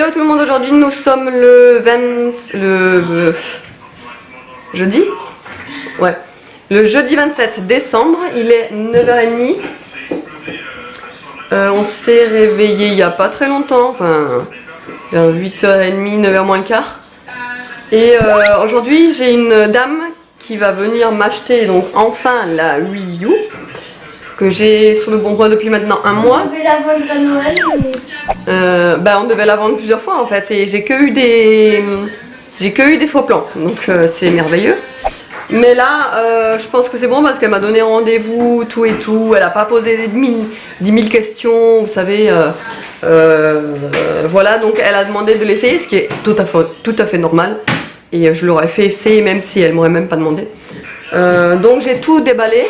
Hello tout le monde, aujourd'hui nous sommes le jeudi. Ouais. Le jeudi 27 décembre, il est 9h30. On s'est réveillé il n'y a pas très longtemps, enfin vers 8h30, 9h moins le quart. Et aujourd'hui j'ai une dame qui va venir m'acheter donc enfin la Wii U que j'ai sur le bon coin depuis maintenant un mois. On devait la vendre à Noël mais... on devait la vendre plusieurs fois en fait et j'ai que eu des faux plans, donc c'est merveilleux. Mais là je pense que c'est bon parce qu'elle m'a donné rendez-vous, tout et tout, elle a pas posé 10 000 questions, vous savez, voilà, donc elle a demandé de l'essayer, ce qui est tout à fait normal, et je l'aurais fait essayer même si elle m'aurait même pas demandé. Donc j'ai tout déballé.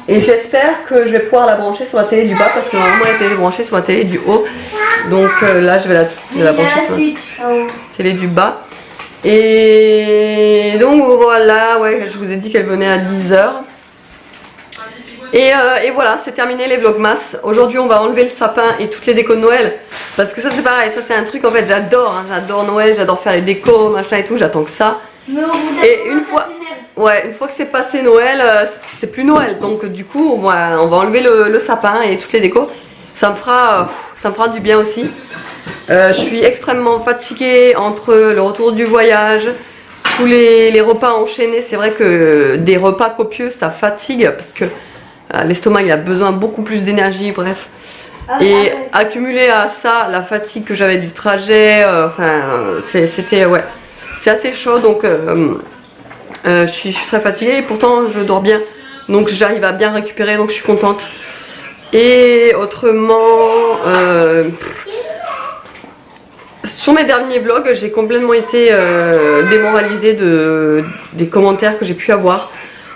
Et j'espère que je vais pouvoir la brancher sur la télé du bas parce que normalement elle était branchée sur la télé du haut. Donc là je vais la brancher sur la télé du bas. Et donc voilà, ouais, je vous ai dit qu'elle venait à 10h. Et voilà, c'est terminé les vlogmas. Aujourd'hui on va enlever le sapin et toutes les décos de Noël. Parce que ça c'est pareil, ça c'est un truc en fait j'adore, hein, j'adore Noël, j'adore faire les décos, machin et tout, j'attends que ça. Et une fois que c'est passé Noël, c'est plus Noël, donc du coup on va enlever le sapin et toutes les décos. Ça me fera du bien aussi. Je suis extrêmement fatiguée entre le retour du voyage, tous les repas enchaînés. C'est vrai que des repas copieux ça fatigue parce que l'estomac il a besoin beaucoup plus d'énergie, bref. Et accumulé à ça la fatigue que j'avais du trajet, c'était ouais, c'est assez chaud, donc je suis très fatiguée et pourtant je dors bien, donc j'arrive à bien récupérer, donc je suis contente. Et autrement, sur mes derniers vlogs j'ai complètement été démoralisée des commentaires que j'ai pu avoir.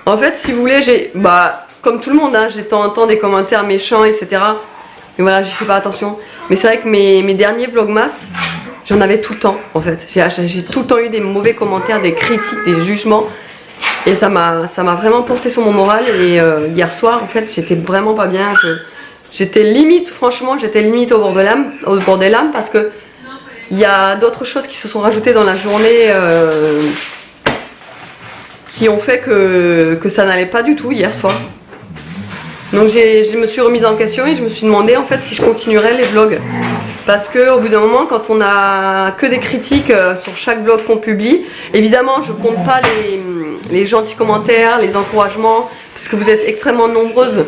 En fait si vous voulez, comme tout le monde, hein, j'ai de temps en temps des commentaires méchants, etc. Mais voilà, j'y fais pas attention. Mais c'est vrai que mes derniers vlogmas, j'en avais tout le temps en fait. J'ai tout le temps eu des mauvais commentaires, des critiques, des jugements. Et ça m'a vraiment porté sur mon moral. Et hier soir en fait j'étais vraiment pas bien. J'étais limite, franchement j'étais limite au bord des lames parce que il y a d'autres choses qui se sont rajoutées dans la journée qui ont fait que ça n'allait pas du tout hier soir. Donc je me suis remise en question et je me suis demandé en fait si je continuerais les vlogs. Parce que au bout d'un moment, quand on a que des critiques sur chaque vlog qu'on publie, évidemment je compte pas les gentils commentaires, les encouragements, parce que vous êtes extrêmement nombreuses.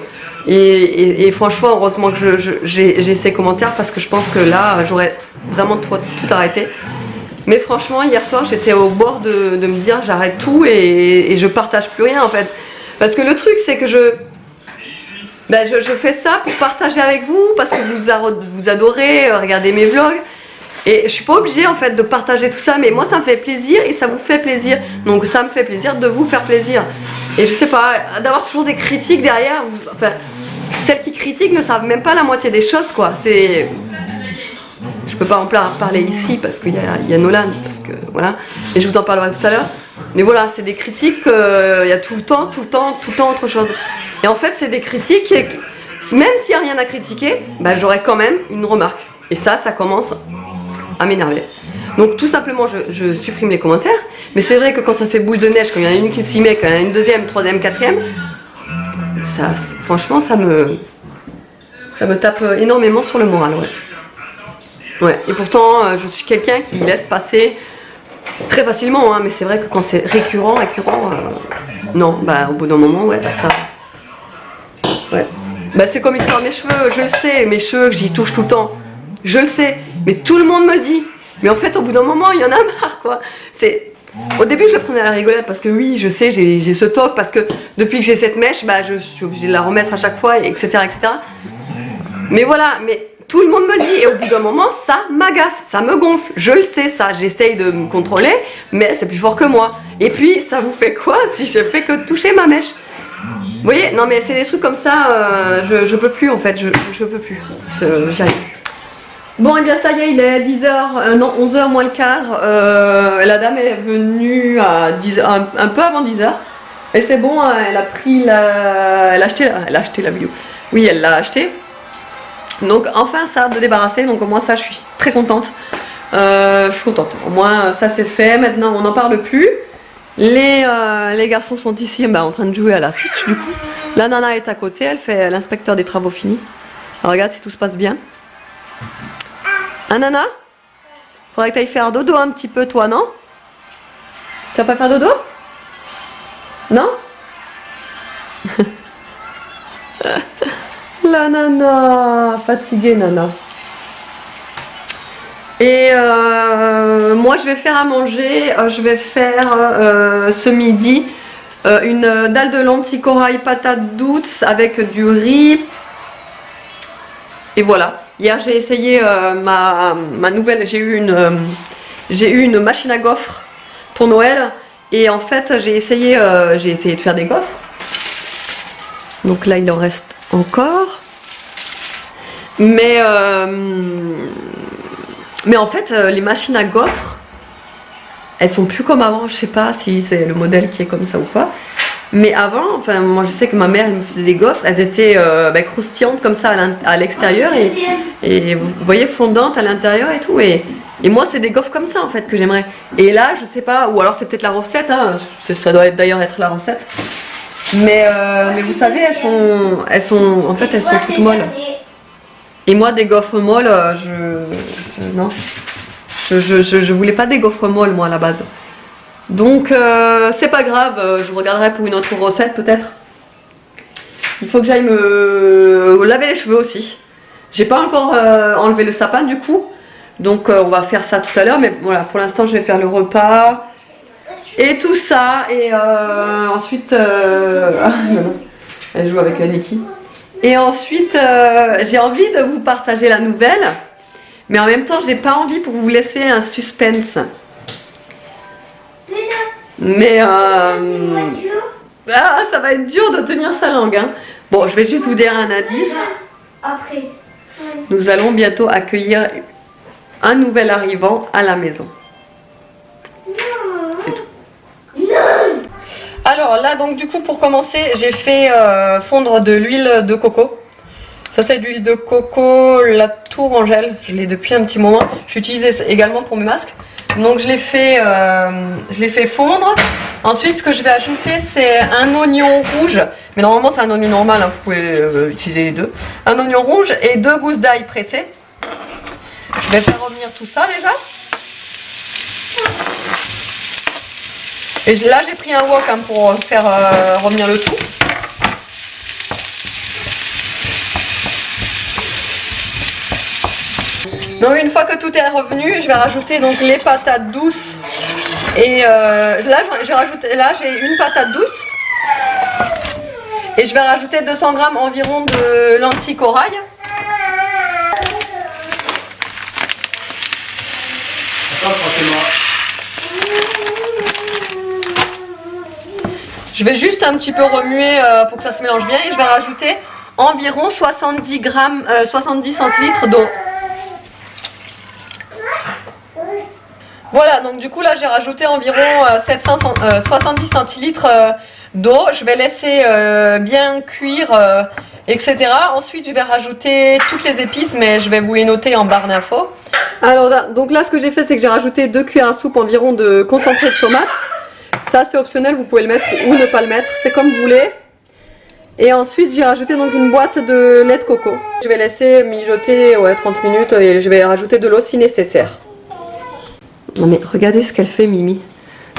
Et franchement, heureusement que j'ai ces commentaires parce que je pense que là j'aurais vraiment tout arrêté. Mais franchement, hier soir j'étais au bord de me dire j'arrête tout et je partage plus rien en fait. Parce que le truc c'est que je fais ça pour partager avec vous parce que vous adorez regarder mes vlogs et je suis pas obligée en fait de partager tout ça, mais moi ça me fait plaisir et ça vous fait plaisir, donc ça me fait plaisir de vous faire plaisir. Et je sais pas, d'avoir toujours des critiques derrière, enfin celles qui critiquent ne savent même pas la moitié des choses quoi. C'est, je peux pas en parler ici parce qu'il y a Nolan, parce que voilà, et je vous en parlerai tout à l'heure. Mais voilà, c'est des critiques, il y a tout le temps autre chose. Et en fait, c'est des critiques, même s'il n'y a rien à critiquer, j'aurai quand même une remarque. Et ça commence à m'énerver. Donc tout simplement, je supprime les commentaires. Mais c'est vrai que quand ça fait boule de neige, quand il y en a une qui s'y met, quand il y en a une deuxième, troisième, quatrième, ça, franchement, ça me tape énormément sur le moral, ouais. Ouais, et pourtant, je suis quelqu'un qui laisse passer très facilement, hein, mais c'est vrai que quand c'est récurrent, non, au bout d'un moment, ouais, ça... Ouais. C'est comme l'histoire de mes cheveux, je le sais, mes cheveux que j'y touche tout le temps, je le sais, mais tout le monde me le dit. Mais en fait, au bout d'un moment, il y en a marre, quoi. Au début, je le prenais à la rigolade parce que oui, je sais, j'ai ce toc parce que depuis que j'ai cette mèche, je suis obligée de la remettre à chaque fois, etc., etc. Mais voilà, mais tout le monde me le dit et au bout d'un moment, ça m'agace, ça me gonfle. Je le sais, ça, j'essaye de me contrôler, mais c'est plus fort que moi. Et puis, ça vous fait quoi si je fais que toucher ma mèche? Vous voyez, non mais c'est des trucs comme ça, je peux plus en fait, je peux plus, j'y arrive. Bon et bien ça y est, il est 10h, non 11h moins le quart, la dame est venue à 10h, un peu avant 10h, et c'est bon, elle a pris elle a acheté la vidéo, oui elle l'a acheté, Donc enfin ça de débarrasser, donc au moins ça je suis très contente. Je suis contente, au moins ça c'est fait, maintenant on n'en parle plus. Les garçons sont ici en train de jouer à la Switch du coup. La nana est à côté, elle fait l'inspecteur des travaux finis. Alors, regarde si tout se passe bien. Hein nana? Faudrait que tu ailles faire dodo un petit peu toi, non? Tu vas pas faire dodo? Non? La nana, fatiguée nana. Et moi je vais faire à manger, je vais faire ce midi une dalle de lentilles corail patate douce avec du riz. Et voilà. Hier j'ai essayé ma nouvelle, j'ai eu une machine à gaufres pour Noël. Et en fait j'ai essayé de faire des gaufres. Donc là il en reste encore. Mais en fait les machines à gaufres, elles sont plus comme avant. Je sais pas si c'est le modèle qui est comme ça ou quoi. Mais avant, enfin moi je sais que ma mère elle me faisait des gaufres, elles étaient croustillantes comme ça à l'extérieur et vous voyez fondantes à l'intérieur et tout. Et moi c'est des gaufres comme ça en fait que j'aimerais. Et là je sais pas, ou alors c'est peut-être la recette, hein, ça doit d'ailleurs être la recette. Mais vous savez elles sont toutes molles. Et moi des gaufres molles, non. Je voulais pas des gaufres molles moi à la base. Donc c'est pas grave, je regarderai pour une autre recette peut-être. Il faut que j'aille me laver les cheveux aussi. J'ai pas encore enlevé le sapin du coup. Donc on va faire ça tout à l'heure. Mais voilà, pour l'instant je vais faire le repas. Et tout ça. Et ensuite... elle joue avec Aniki. Et ensuite j'ai envie de vous partager la nouvelle. Mais en même temps j'ai pas envie pour vous laisser un suspense. Mais ça va être dur de tenir sa langue hein. Bon je vais juste vous dire un indice. Après. Nous allons bientôt accueillir un nouvel arrivant à la maison. C'est tout. Alors là donc du coup pour commencer j'ai fait fondre de l'huile de coco. Ça c'est de l'huile de coco la Tourangelle. Je l'ai depuis un petit moment. J'utilise également pour mes masques. Donc je l'ai fait fondre. Ensuite ce que je vais ajouter c'est un oignon rouge. Mais normalement c'est un oignon normal, hein, vous pouvez utiliser les deux. Un oignon rouge et 2 gousses d'ail pressées. Je vais faire revenir tout ça déjà. Et là j'ai pris un wok hein, pour faire revenir le tout. Donc une fois que tout est revenu, je vais rajouter donc les patates douces. Et là j'ai une patate douce. Et je vais rajouter 200 g environ de lentilles corail. Je vais juste un petit peu remuer pour que ça se mélange bien. Et je vais rajouter environ 70 centilitres d'eau. Voilà, donc du coup là j'ai rajouté environ 70 centilitres d'eau. Je vais laisser bien cuire, etc. Ensuite je vais rajouter toutes les épices, mais je vais vous les noter en barre d'infos. Alors donc là ce que j'ai fait c'est que j'ai rajouté 2 cuillères à soupe environ de concentré de tomate. Ça c'est optionnel, vous pouvez le mettre ou ne pas le mettre, c'est comme vous voulez. Et ensuite j'ai rajouté donc une boîte de lait de coco. Je vais laisser mijoter 30 minutes et je vais rajouter de l'eau si nécessaire. Non mais regardez ce qu'elle fait Mimi.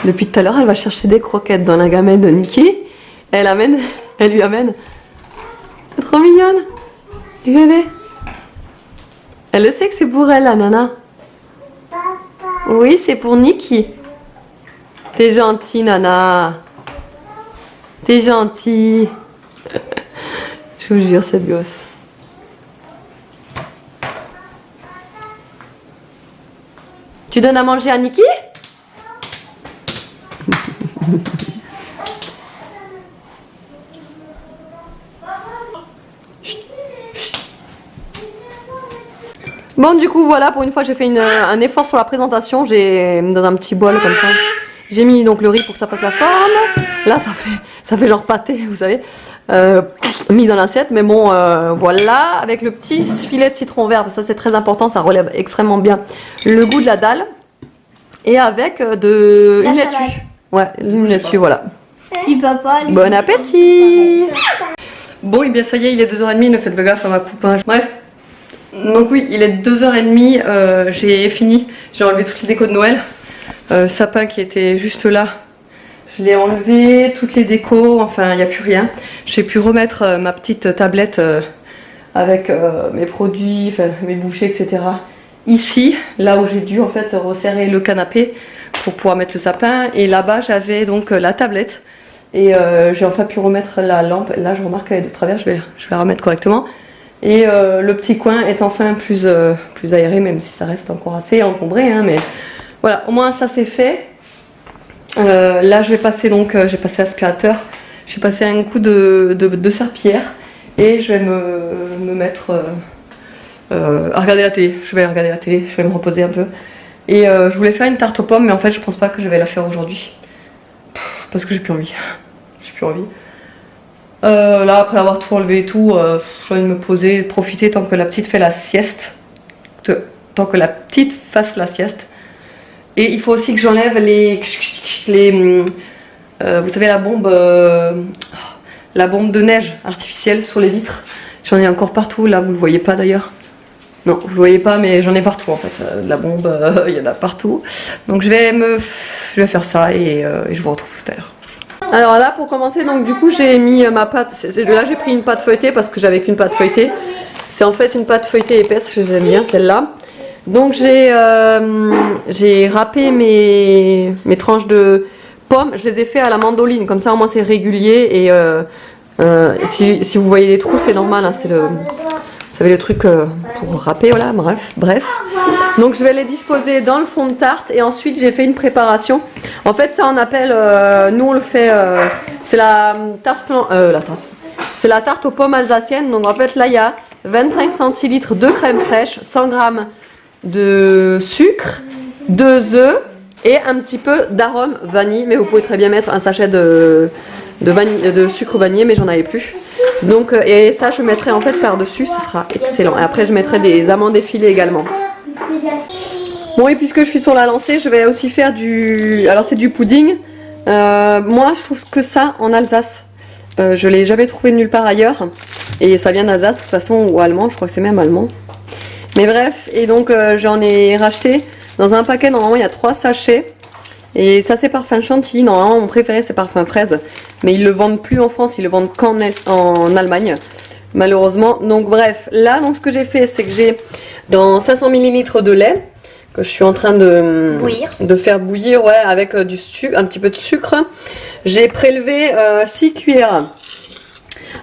Depuis tout à l'heure elle va chercher des croquettes dans la gamelle de Niki. Elle lui amène. C'est trop mignonne. Regardez. Elle le sait que c'est pour elle la nana. Oui c'est pour Niki. T'es gentille nana. T'es gentille. Je vous jure cette gosse. Tu donnes à manger à Niki? Bon du coup voilà, pour une fois j'ai fait un effort sur la présentation. J'ai dans un petit bol comme ça. J'ai mis donc le riz pour que ça fasse la forme, Là, ça fait genre pâté, vous savez, mis dans l'assiette. Mais bon, voilà, avec le petit filet de citron vert, ça c'est très important, ça relève extrêmement bien le goût de la dalle. Et avec une laitue. Ouais, une laitue, voilà. Puis papa, Bon appétit! Bon, et bien ça y est, il est 2h30, ne faites pas gaffe à ma coupe. Hein. Bref, donc oui, il est 2h30, j'ai fini, j'ai enlevé toutes les décos de Noël. Le sapin qui était juste là, je l'ai enlevé, toutes les décos, enfin il n'y a plus rien. J'ai pu remettre ma petite tablette avec mes produits, enfin, mes bouchées, etc. Ici, là où j'ai dû en fait resserrer le canapé pour pouvoir mettre le sapin. Et là-bas, j'avais donc la tablette. Et j'ai enfin pu remettre la lampe. Là, je remarque qu'elle est de travers, je vais la remettre correctement. Et le petit coin est enfin plus aéré, même si ça reste encore assez encombré. Hein, mais voilà, au moins ça c'est fait. Là, je vais passer donc, j'ai passé aspirateur. J'ai passé un coup de serpillière. Et je vais me mettre à regarder la télé. Je vais regarder la télé, je vais me reposer un peu. Et je voulais faire une tarte aux pommes, mais en fait, je pense pas que je vais la faire aujourd'hui. Parce que j'ai plus envie. J'ai plus envie. Là, après avoir tout enlevé et tout, j'ai envie de me poser, de profiter tant que la petite fait la sieste. Tant que la petite fasse la sieste. Et il faut aussi que j'enlève vous savez, la bombe de neige artificielle sur les vitres. J'en ai encore partout. Là, vous le voyez pas d'ailleurs. Non, vous le voyez pas, mais j'en ai partout en fait. De la bombe, il y en a partout. Donc je vais faire ça et je vous retrouve tout à l'heure. Alors là, pour commencer, donc du coup, j'ai mis ma pâte. Là, j'ai pris une pâte feuilletée parce que j'avais qu'une pâte feuilletée. C'est en fait une pâte feuilletée épaisse, j'aime bien celle-là. Donc j'ai râpé mes tranches de pommes. Je les ai fait à la mandoline, comme ça au moins c'est régulier. Et si vous voyez des trous, c'est normal. Hein, c'est vous savez le truc pour râper, voilà, bref. Donc je vais les disposer dans le fond de tarte et ensuite j'ai fait une préparation. En fait ça on appelle, nous on le fait, c'est la tarte aux pommes alsacienne. Donc en fait là il y a 25 centilitres de crème fraîche, 100 g de sucre, 2 œufs et un petit peu d'arôme vanille. Mais vous pouvez très bien mettre un sachet de sucre vanillé, mais j'en avais plus. Donc, et ça je mettrai en fait par dessus, ce sera excellent. Et après je mettrai des amandes effilées également. Bon, et puisque je suis sur la lancée, je vais aussi faire alors c'est du pudding. Moi je trouve que ça en Alsace, je l'ai jamais trouvé nulle part ailleurs. Et ça vient d'Alsace de toute façon, ou allemand, je crois que c'est même allemand. Mais bref, et donc j'en ai racheté dans un paquet, normalement il y a 3 sachets. Et ça c'est parfum chantilly, normalement mon préféré c'est parfum fraise. Mais ils le vendent plus en France, ils le vendent qu'en Allemagne, malheureusement. Donc bref, là donc ce que j'ai fait c'est que j'ai dans 500 ml de lait, que je suis en train de faire bouillir, ouais, avec un petit peu de sucre. J'ai prélevé 6 cuillères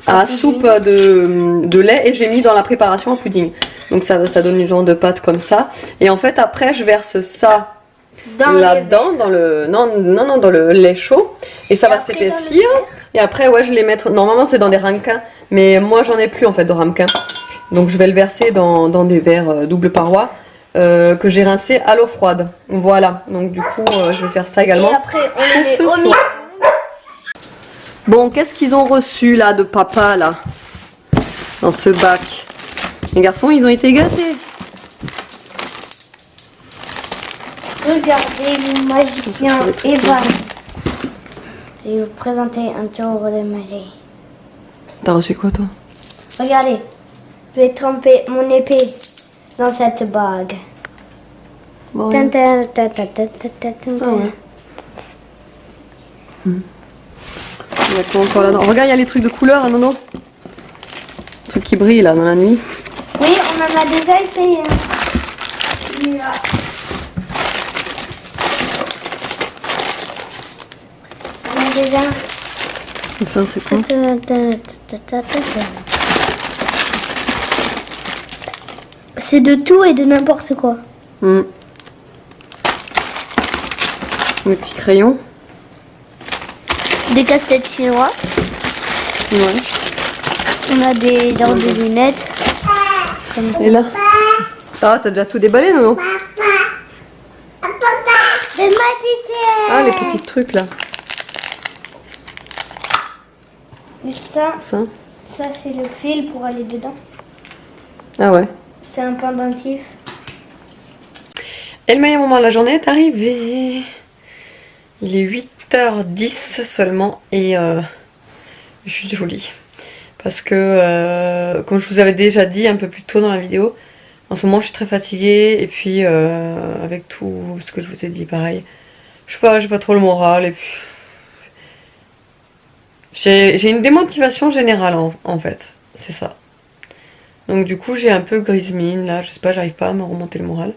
à soupe de lait et j'ai mis dans la préparation en pudding. Donc ça donne une genre de pâte comme ça. Et en fait après je verse ça là-dedans, dans le lait chaud, et ça va s'épaissir. Et après ouais je vais les mettre, normalement c'est dans des ramequins, mais moi j'en ai plus en fait de ramequins, donc je vais le verser dans des verres double paroi que j'ai rincé à l'eau froide. Voilà, donc du coup je vais faire ça également. Et après on les met au milieu. Bon, qu'est-ce qu'ils ont reçu là de papa là dans ce bac? Les garçons ils ont été gâtés. Regardez le magicien Evan. Je vais vous présenter un tour de magie. T'as reçu quoi toi? Regardez, je vais tremper mon épée dans cette bague. Bon, Tin, tin, tin, tin, tin, tin, tin, ah ouais. Il y a quoi encore là-dedans? Regarde, il y a les trucs de couleur, hein, Nono. Les trucs qui brillent là dans la nuit. Oui, on en a déjà essayé. On a déjà. Et ça, c'est quoi? C'est de tout et de n'importe quoi. Les petits crayons. Des casse-têtes chinois. Ouais. On a des genres de lunettes. Et là? Ah, t'as déjà tout déballé, Nono? Des magiciens. Ah, les petits trucs là. Et ça Ça. c'est le fil pour aller dedans. Ah ouais. C'est un pendentif. Et le meilleur moment de la journée est arrivé. Il est 8h10 seulement et je suis au lit. Parce que, comme je vous avais déjà dit un peu plus tôt dans la vidéo, en ce moment je suis très fatiguée et puis avec tout ce que je vous ai dit, pareil. Je sais pas, j'ai pas trop le moral et puis... J'ai une démotivation générale en fait, c'est ça. Donc du coup j'ai un peu grise mine là, je sais pas, j'arrive pas à me remonter le moral.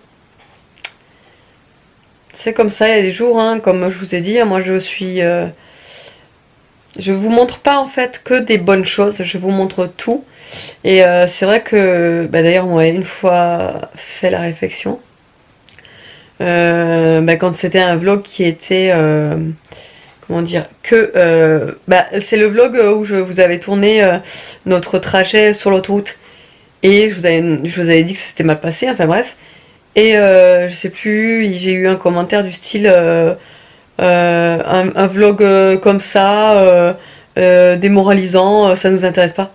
C'est comme ça, il y a des jours, hein, comme je vous ai dit, moi je suis... je vous montre pas en fait que des bonnes choses, je vous montre tout. Et c'est vrai que, bah, d'ailleurs on m'avait une fois fait la réflexion. Quand c'était un vlog qui était... comment dire, que c'est le vlog où je vous avais tourné notre trajet sur l'autoroute et je vous avais dit que ça s'était mal passé, enfin bref, et je sais plus, j'ai eu un commentaire du style un vlog comme ça démoralisant, ça nous intéresse pas.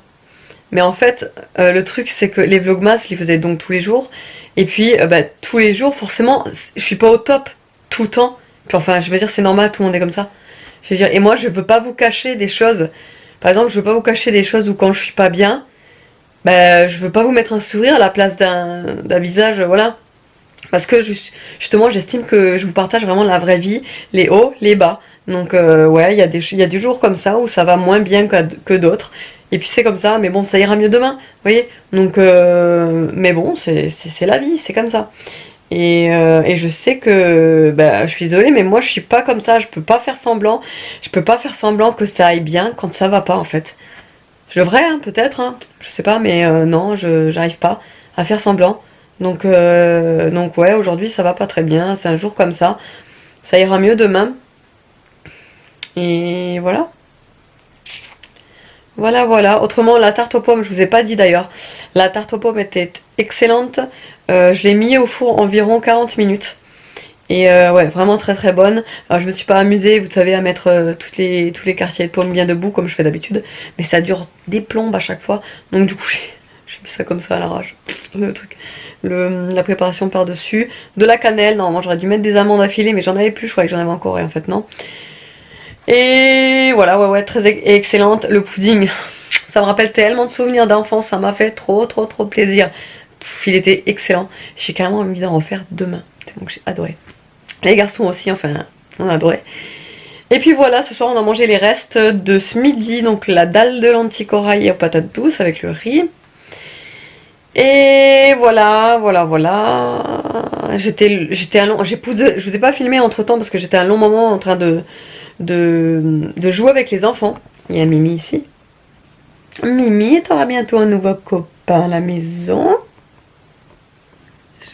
Mais en fait le truc c'est que les vlogmas je les faisais donc tous les jours et puis tous les jours forcément je suis pas au top tout le temps, puis enfin je veux dire c'est normal, tout le monde est comme ça. Je veux dire, et moi je veux pas vous cacher des choses. Par exemple, je veux pas vous cacher des choses où quand je suis pas bien, je veux pas vous mettre un sourire à la place d'un visage, voilà. Parce que justement, j'estime que je vous partage vraiment la vraie vie, les hauts, les bas. Donc ouais, il y a des jours comme ça où ça va moins bien que d'autres. Et puis c'est comme ça, mais bon, ça ira mieux demain, vous voyez. Donc, mais bon, c'est la vie, c'est comme ça. Et je sais que, je suis désolée, mais moi je suis pas comme ça, je peux pas faire semblant. Je peux pas faire semblant que ça aille bien quand ça va pas en fait. Je devrais, hein, peut-être, hein, je sais pas, mais non, j'arrive pas à faire semblant. Donc ouais, aujourd'hui ça va pas très bien, c'est un jour comme ça. Ça ira mieux demain. Et voilà. Voilà. Autrement, la tarte aux pommes, je vous ai pas dit d'ailleurs. La tarte aux pommes était excellente. Je l'ai mis au four environ 40 minutes. Et ouais, vraiment très très bonne. Alors je me suis pas amusée, vous savez, à mettre tous les quartiers de pommes bien debout comme je fais d'habitude. Mais ça dure des plombes à chaque fois. Donc du coup, j'ai mis ça comme ça à l'arrache. Le truc. La préparation par-dessus. De la cannelle, normalement j'aurais dû mettre des amandes affilées, mais j'en avais plus, je croyais que j'en avais encore et en fait non. Et voilà, ouais, très excellente. Le pudding, ça me rappelle tellement de souvenirs d'enfance, ça m'a fait trop plaisir. Il était excellent. J'ai carrément envie d'en refaire demain, tellement que j'ai adoré. Les garçons aussi, enfin, on a adoré. Et puis voilà, ce soir on a mangé les restes de ce midi, donc la dalle de lentilles corail aux patates douces avec le riz. Et voilà. J'étais un long... je vous ai pas filmé entre temps parce que j'étais un long moment en train de jouer avec les enfants. Il y a Mimi ici. Mimi, t'auras bientôt un nouveau copain à la maison.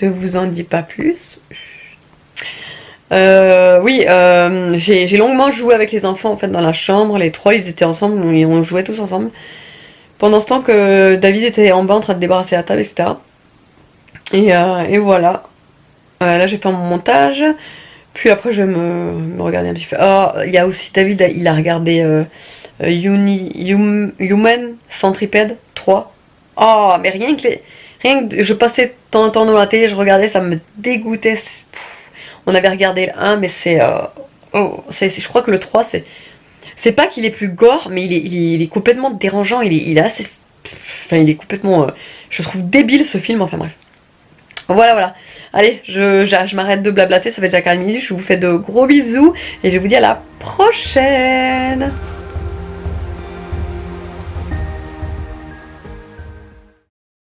Je vous en dis pas plus. Oui, j'ai longuement joué avec les enfants en fait dans la chambre. Les trois ils étaient ensemble et on jouait tous ensemble. Pendant ce temps que David était en bas en train de débarrasser la table, etc. Et voilà. Là j'ai fait mon montage. Puis après je vais me regarder un petit peu. Oh, il y a aussi David, il a regardé Human Centipede 3. Oh, mais rien que je passais de temps en temps dans la télé, je regardais, ça me dégoûtait. On avait regardé le 1, mais je crois que le 3, c'est pas qu'il est plus gore, mais il est complètement dérangeant, il est assez... Enfin, il est complètement... je trouve débile ce film, enfin bref. Voilà. Allez, je m'arrête de blablater, ça fait déjà 40 minutes, je vous fais de gros bisous, et je vous dis à la prochaine.